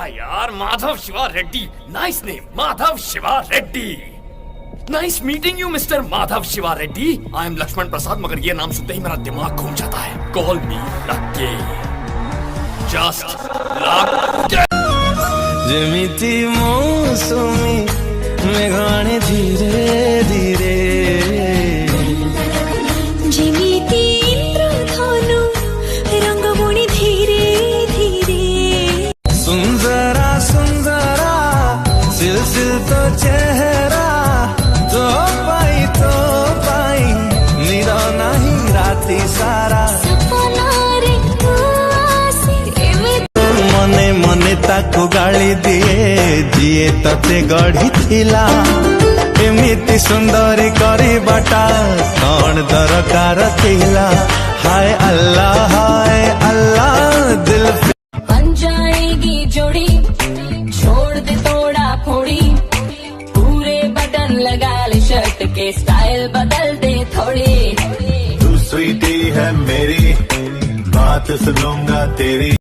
हाँ यार, Madhav Shiva Reddy, nice name, Madhav Shiva Reddy. Nice meeting you mister Madhav Shiva Reddy. I am Laxman Prasad, मगर ये नाम सुनते ही मेरा दिमाग घूम जाता है। कॉल मी लक्के, जस्ट लक्के। जेमिति मौसुमी मेघाने धीरे धीरे, जेमिति इंद्रधनु रंग बुणी धीरे धीरे। सुंदरा सुंदरा सिलसिल तो चेहरा, तो पाई निरा नहीं राती सारा। सपना रे मने मने ताको गाली दिए, जिए तते गढ़ी थिला। एमिति सुंदरी करी बाटा कौन दरकार थिला। हाय अल्लाह दिल बन जाएगी जोड़ी, छोड़ दे तोड़ा फोड़ी। पूरे बटन लगा ले शर्ट के, स्टाइल बदल दे थोड़ी। तू स्वीटी है मेरी, बात सुनूंगा तेरी।